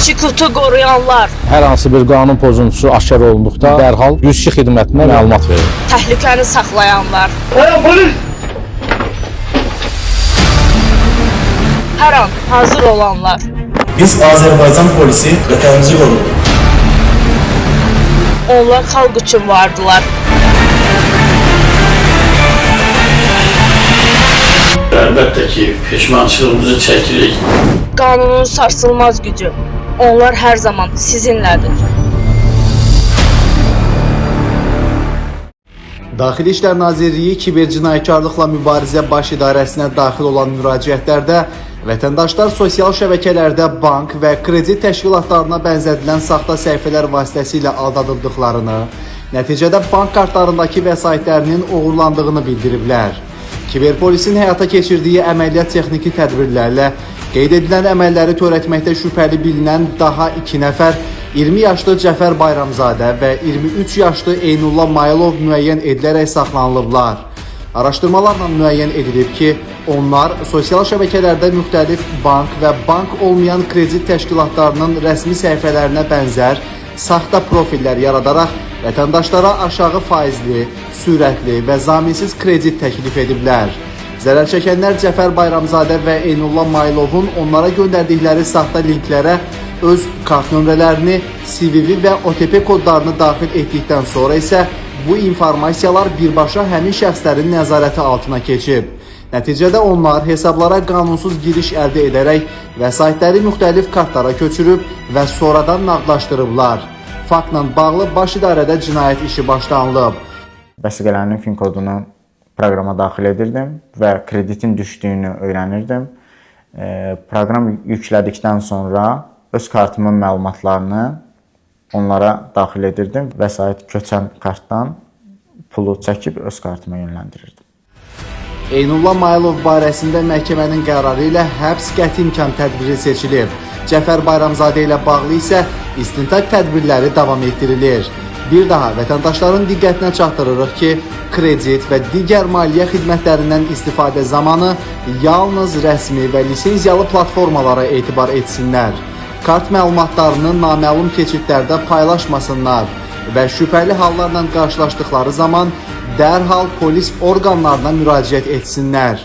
Sükutu qoruyanlar, Hər hansı bir qanun pozuntusu aşkar olunduqda dərhal 102 xidmətinə məlumat verir. təhlükəni saxlayanlar, hər an hazır olanlar, Biz Azərbaycan polisi vətənimizi qoruduq. onlar xalq üçün vardılar. Əlbəttə ki, peşmançılığımızı çəkirik. Qanunun sarsılmaz gücü, onlar hər zaman sizinlədir. Daxili İşlər Nazirliyi Kibercinayətkarlıqla Mübarizə Baş İdarəsinə daxil olan müraciətlərdə vətəndaşlar sosial şəbəkələrdə bank və kredit təşkilatlarına bənzədilən saxta səhifələr vasitəsilə aldadıldıqlarını, nəticədə bank kartlarındakı vəsaitlərinin oğurlandığını bildiriblər. Kiberpolisin həyata keçirdiyi əməliyyat texniki tədbirlərlə qeyd edilən əməlləri törətməkdə şübhəli bilinən daha 2 nəfər 20 yaşlı Cəfər Bayramzadə və 23 yaşlı Eynullah Maylov müəyyən edilərək saxlanılıblar. Araşdırmalarla müəyyən edilib ki, onlar sosial şəbəkələrdə müxtəlif bank və bank olmayan kredit təşkilatlarının rəsmi səhifələrinə bənzər saxta profillər yaradaraq vətəndaşlara aşağı faizli, sürətli və zaminsiz kredit təklif ediblər. Zərər çəkənlər Cəfər Bayramzadə və Eynullah Maylovun onlara göndərdikləri saxta linklərə öz kart nömrələrini, CVV və OTP kodlarını daxil etdikdən sonra isə bu informasiyalar birbaşa həmin şəxslərin nəzarəti altına keçib. Nəticədə onlar hesablara qanunsuz giriş əldə edərək vəsaitləri müxtəlif kartlara köçürüb və sonradan nağdlaşdırıblar. Faktla bağlı baş idarədə cinayət işi başlanılıb. Vəsiqələrinin fin kodunu proqrama daxil edirdim və kreditin düşdüyünü öyrənirdim. Proqram yüklədikdən sonra öz kartımın məlumatlarını onlara daxil edirdim. Vəsait köçən kartdan pulu çəkib öz kartıma yönləndirirdim. Eynullah Maylov barəsində məhkəmənin qərarı ilə həbs qəti imkan tədbiri seçilib. Cəfər Bayramzadə ilə bağlı isə istintaq tədbirləri davam etdirilir. Bir daha vətəndaşların diqqətinə çatdırırıq ki, kredit və digər maliyyə xidmətlərindən istifadə zamanı yalnız rəsmi və lisenziyalı platformalara etibar etsinlər. Kart məlumatlarını naməlum keçidlərdə paylaşmasınlar və şübhəli hallarla qarşılaşdıqları zaman dərhal polis orqanlarına müraciət etsinlər.